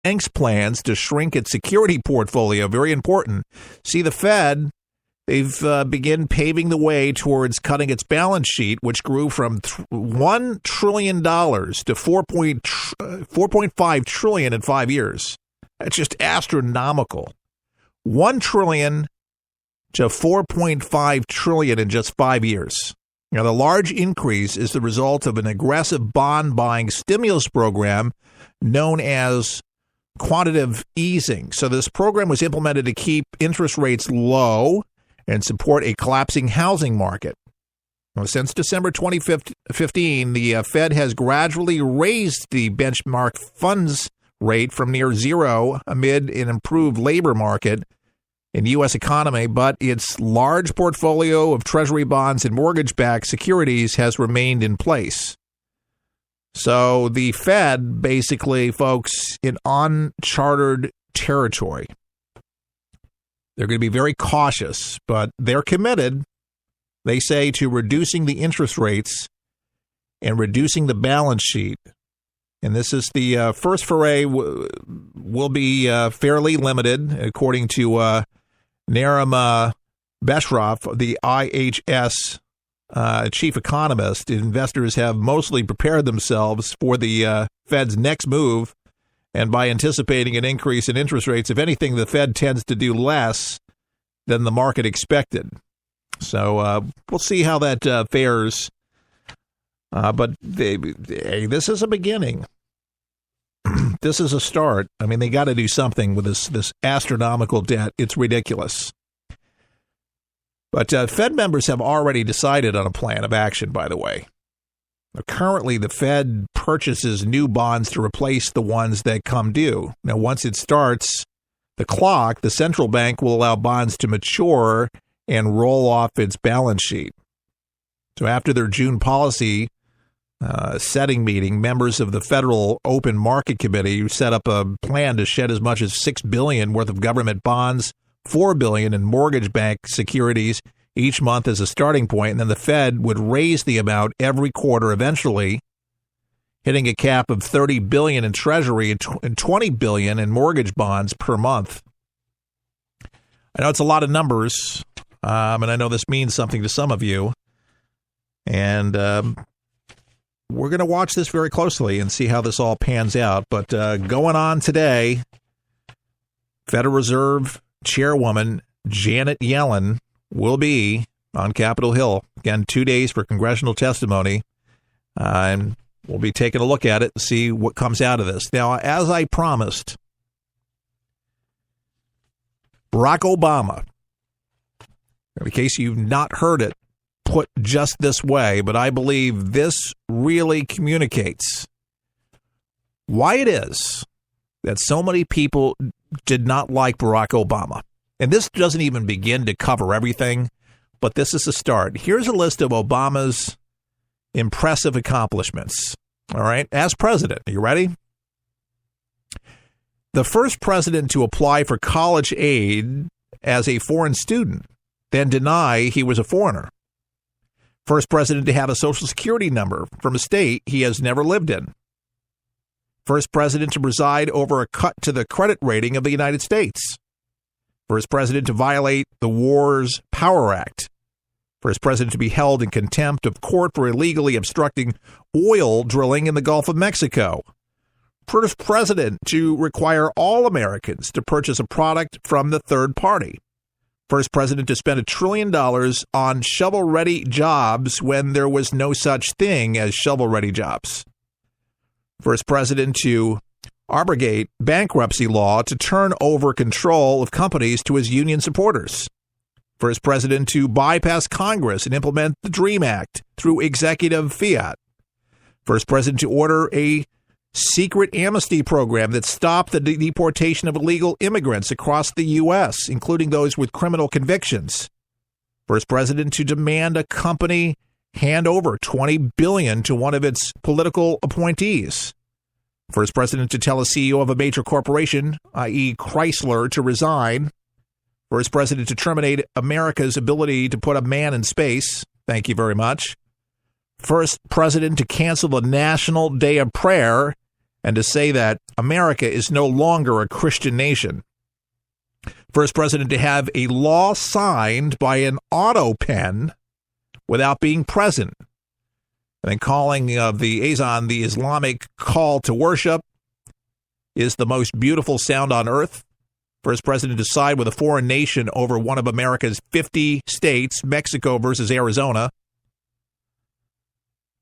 bank's plans to shrink its security portfolio. Very important. See, the Fed, they've begun paving the way towards cutting its balance sheet, which grew from $1 trillion to $4.5 trillion in 5 years. That's just astronomical. $1 trillion to $4.5 trillion in just 5 years. Now, the large increase is the result of an aggressive bond buying stimulus program known as quantitative easing. So this program was implemented to keep interest rates low and support a collapsing housing market. Well, since December 2015, the Fed has gradually raised the benchmark funds rate from near zero amid an improved labor market in the U.S. economy, but its large portfolio of Treasury bonds and mortgage-backed securities has remained in place. So the Fed, basically, folks, in uncharted territory. They're going to be very cautious, but they're committed, they say, to reducing the interest rates and reducing the balance sheet. And this is the first foray will be fairly limited, according to Narim Beshroff, the IHS chief economist. Investors have mostly prepared themselves for the Fed's next move, and by anticipating an increase in interest rates, if anything, the Fed tends to do less than the market expected. So we'll see how that fares. But this is a beginning. This is a start. I mean, they got to do something with this astronomical debt. It's ridiculous. But Fed members have already decided on a plan of action, by the way. Currently, the Fed purchases new bonds to replace the ones that come due. Now, once it starts the clock, the central bank will allow bonds to mature and roll off its balance sheet. So after their June policy setting meeting, members of the Federal Open Market Committee set up a plan to shed as much as $6 billion worth of government bonds, $4 billion in mortgage-backed securities each month as a starting point, and then the Fed would raise the amount every quarter eventually, hitting a cap of $30 billion in Treasury and $20 billion in mortgage bonds per month. I know it's a lot of numbers, and I know this means something to some of you, and we're going to watch this very closely and see how this all pans out. But going on today, Federal Reserve Chairwoman Janet Yellen will be on Capitol Hill. Again, 2 days for congressional testimony. And we'll be taking a look at it and see what comes out of this. Now, as I promised, Barack Obama, in case you've not heard it put just this way, but I believe this really communicates why it is that so many people did not like Barack Obama. And this doesn't even begin to cover everything, but this is a start. Here's a list of Obama's impressive accomplishments. All right, as president, are you ready? The first president to apply for college aid as a foreign student, then deny he was a foreigner. First president to have a Social Security number from a state he has never lived in. First president to preside over a cut to the credit rating of the United States. First president to violate the Wars Power Act. First president to be held in contempt of court for illegally obstructing oil drilling in the Gulf of Mexico. First president to require all Americans to purchase a product from the third party. First president to spend $1 trillion on shovel-ready jobs when there was no such thing as shovel-ready jobs. First president to abrogate bankruptcy law to turn over control of companies to his union supporters. First president to bypass Congress and implement the DREAM Act through executive fiat. First president to order a secret amnesty program that stopped the deportation of illegal immigrants across the U.S., including those with criminal convictions. First president to demand a company hand over $20 billion to one of its political appointees. First president to tell a CEO of a major corporation, i.e. Chrysler, to resign. First president to terminate America's ability to put a man in space. Thank you very much. First president to cancel the National Day of Prayer and to say that America is no longer a Christian nation. First president to have a law signed by an auto pen without being present. And then calling of the Azan the Islamic call to worship is the most beautiful sound on earth. First president to side with a foreign nation over one of America's 50 states, Mexico versus Arizona.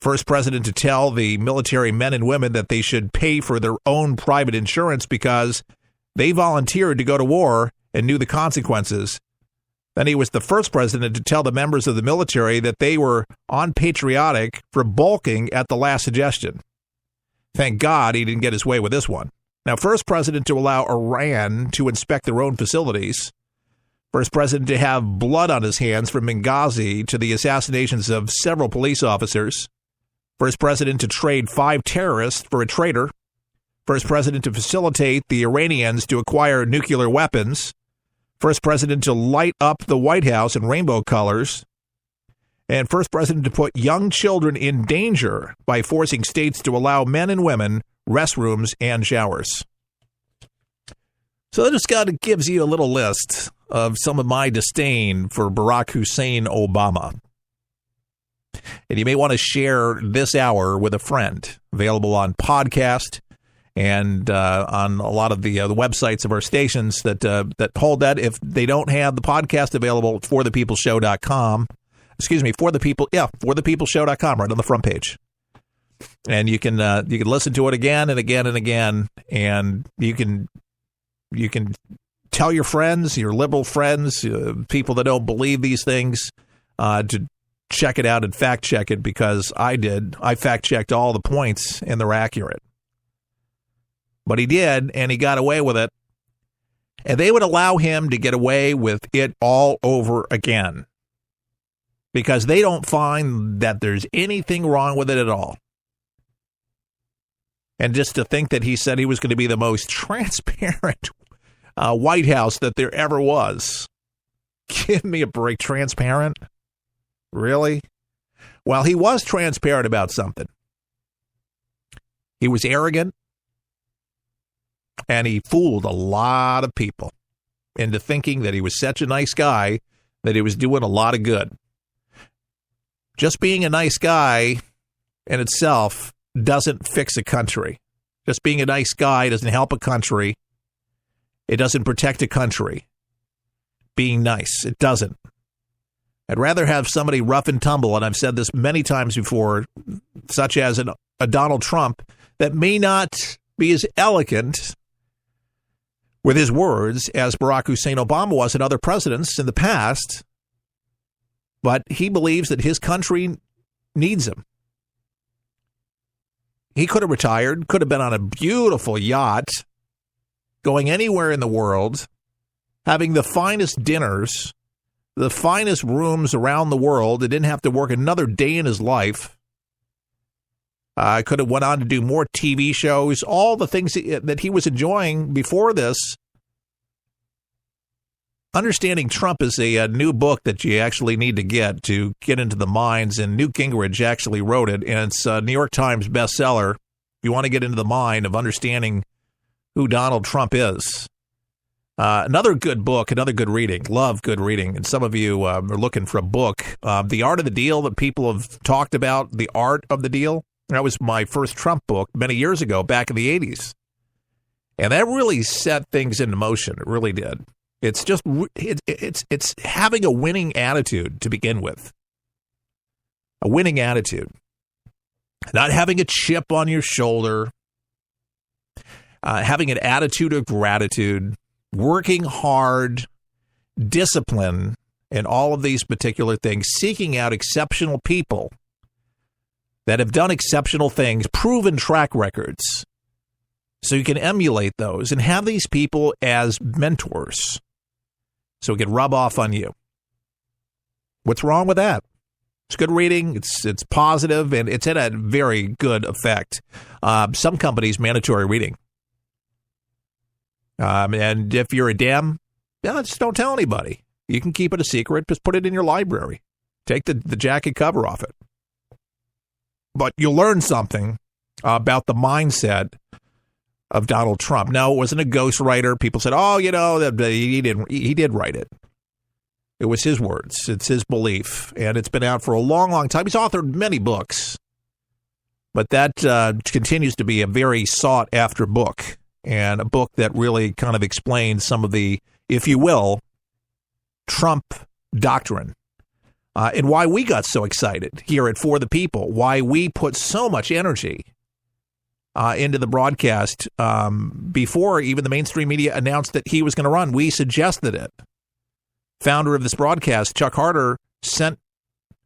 First president to tell the military men and women that they should pay for their own private insurance because they volunteered to go to war and knew the consequences. Then he was the first president to tell the members of the military that they were unpatriotic for balking at the last suggestion. Thank God he didn't get his way with this one. Now, first president to allow Iran to inspect their own facilities. First president to have blood on his hands from Benghazi to the assassinations of several police officers. First president to trade 5 terrorists for a traitor. First president to facilitate the Iranians to acquire nuclear weapons. First president to light up the White House in rainbow colors. And first president to put young children in danger by forcing states to allow men and women restrooms and showers. So that just kind of gives you a little list of some of my disdain for Barack Hussein Obama. And you may want to share this hour with a friend. Available on podcast and on a lot of the websites of our stations that hold that. If they don't have the podcast available, forthepeopleshow.com. Excuse me, forthepeopleshow.com, right on the front page. And you can listen to it again and again and again, and you can tell your friends, your liberal friends, people that don't believe these things, to check it out and fact check it, because I did. I fact checked all the points and they're accurate. But he did, and he got away with it. And they would allow him to get away with it all over again, because they don't find that there's anything wrong with it at all. And just to think that he said he was going to be the most transparent White House that there ever was. Give me a break. Transparent? Really? Well, he was transparent about something. He was arrogant, and he fooled a lot of people into thinking that he was such a nice guy that he was doing a lot of good. Just being a nice guy in itself doesn't fix a country. Just being a nice guy doesn't help a country. It doesn't protect a country. Being nice, it doesn't. I'd rather have somebody rough and tumble, and I've said this many times before, such as a Donald Trump, that may not be as elegant with his words as Barack Hussein Obama was and other presidents in the past, but he believes that his country needs him. He could have retired, could have been on a beautiful yacht, going anywhere in the world, having the finest dinners, the finest rooms around the world. He didn't have to work another day in his life. Could have went on to do more TV shows, all the things that he was enjoying before this. Understanding Trump is a new book that you actually need to get into the minds, and Newt Gingrich actually wrote it, and it's a New York Times bestseller. If you want to get into the mind of understanding who Donald Trump is. Another good book, another good reading. Love good reading. And some of you are looking for a book. The Art of the Deal that people have talked about, The Art of the Deal. That was my first Trump book many years ago, back in the 80s. And that really set things into motion. It really did. It's just, it's having a winning attitude to begin with. A winning attitude. Not having a chip on your shoulder. Having an attitude of gratitude. Working hard. Discipline. And all of these particular things. Seeking out exceptional people that have done exceptional things. Proven track records. So you can emulate those and have these people as mentors. So it can rub off on you. What's wrong with that? It's good reading. It's positive, and it's had a very good effect. Some companies, mandatory reading. And if you're a Dem, just don't tell anybody. You can keep it a secret. Just put it in your library. Take the jacket cover off it. But you'll learn something about the mindset of Donald Trump. No, it wasn't a ghostwriter. People said, oh, he did write it. It was his words. It's his belief. And it's been out for a long, long time. He's authored many books. But that continues to be a very sought-after book, and a book that really kind of explains some of the, if you will, Trump doctrine, and why we got so excited here at For the People, why we put so much energy into the broadcast before even the mainstream media announced that he was going to run. We suggested it. Founder of this broadcast, Chuck Harder, sent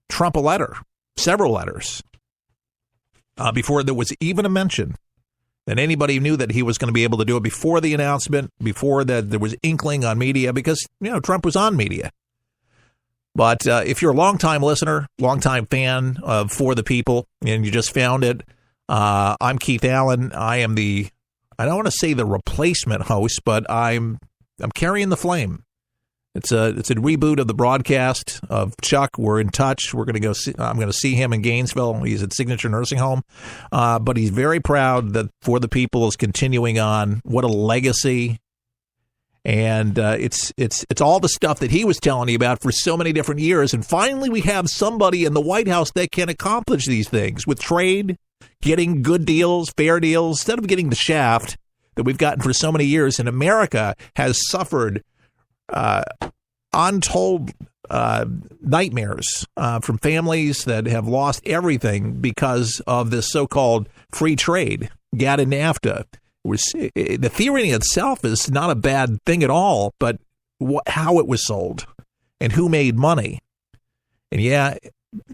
Trump a letter, several letters, before there was even a mention that anybody knew that he was going to be able to do it, before the announcement, before that there was inkling on media, because, Trump was on media. But if you're a longtime listener, longtime fan of For the People, and you just found it, I'm Keith Allen. I am I don't want to say the replacement host, but I'm carrying the flame. It's a reboot of the broadcast of Chuck. We're in touch. We're going to go see, I'm going to see him in Gainesville. He's at Signature Nursing Home. But he's very proud that For the People is continuing on. What a legacy. And it's all the stuff that he was telling you about for so many different years. And finally, we have somebody in the White House that can accomplish these things with trade, getting good deals, fair deals, instead of getting the shaft that we've gotten for so many years. And America has suffered untold nightmares from families that have lost everything because of this so-called free trade, GATT and NAFTA. The theory in itself is not a bad thing at all, but how it was sold and who made money. And yeah,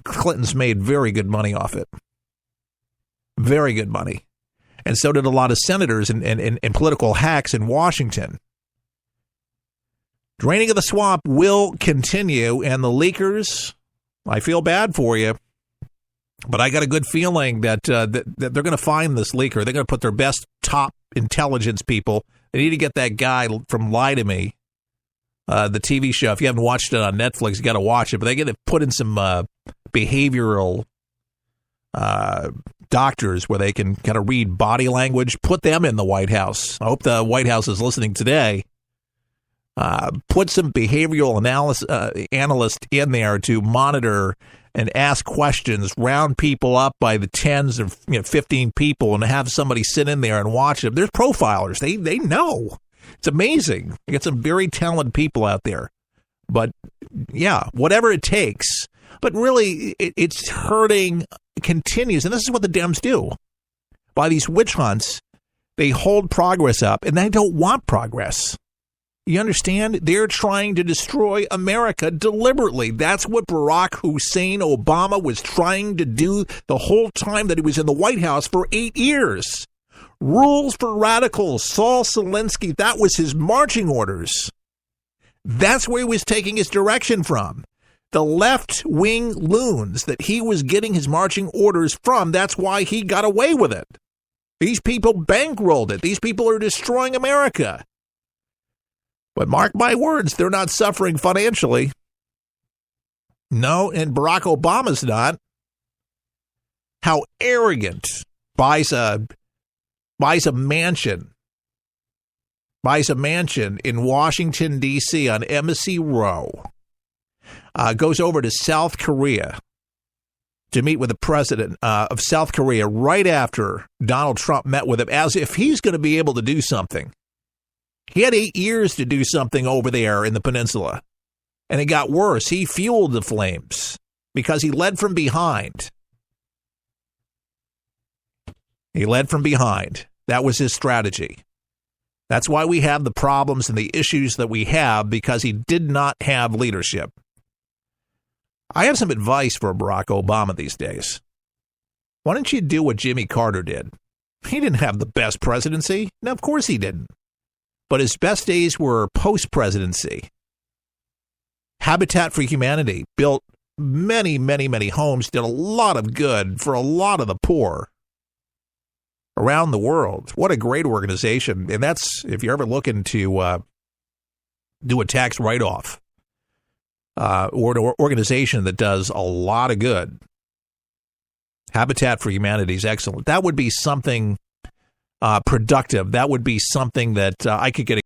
Clinton's made very good money off it. Very good money. And so did a lot of senators and political hacks in Washington. Draining of the swamp will continue, and the leakers, I feel bad for you, but I got a good feeling that that they're going to find this leaker. They're going to put their best top intelligence people. They need to get that guy from Lie to Me, the TV show. If you haven't watched it on Netflix, you got to watch it. But they got to put in some behavioral doctors where they can kind of read body language. Put them in the White House. I hope the White House is listening today. Put some behavioral analyst in there to monitor and ask questions, round people up by the tens of 15 people, and have somebody sit in there and watch them. There's profilers. They know. It's amazing. You get some very talented people out there. But, yeah, whatever it takes. But really, it's hurting. It continues. And this is what the Dems do. By these witch hunts, they hold progress up, and they don't want progress. You understand? They're trying to destroy America deliberately. That's what Barack Hussein Obama was trying to do the whole time that he was in the White House for 8 years. Rules for radicals. Saul Alinsky, that was his marching orders. That's where he was taking his direction from. The left-wing loons that he was getting his marching orders from, that's why he got away with it. These people bankrolled it. These people are destroying America. But mark my words, they're not suffering financially. No, and Barack Obama's not. How arrogant. Buys a mansion. Buys a mansion in Washington, D.C. on Embassy Row. Goes over to South Korea to meet with the president of South Korea right after Donald Trump met with him, as if he's going to be able to do something. He had 8 years to do something over there in the peninsula, and it got worse. He fueled the flames because he led from behind. He led from behind. That was his strategy. That's why we have the problems and the issues that we have, because he did not have leadership. I have some advice for Barack Obama these days. Why don't you do what Jimmy Carter did? He didn't have the best presidency. No, of course he didn't. But his best days were post-presidency. Habitat for Humanity built many, many, many homes, did a lot of good for a lot of the poor around the world. What a great organization. And that's, if you're ever looking to do a tax write-off, or an organization that does a lot of good, Habitat for Humanity is excellent. That would be something productive. That would be something that I could get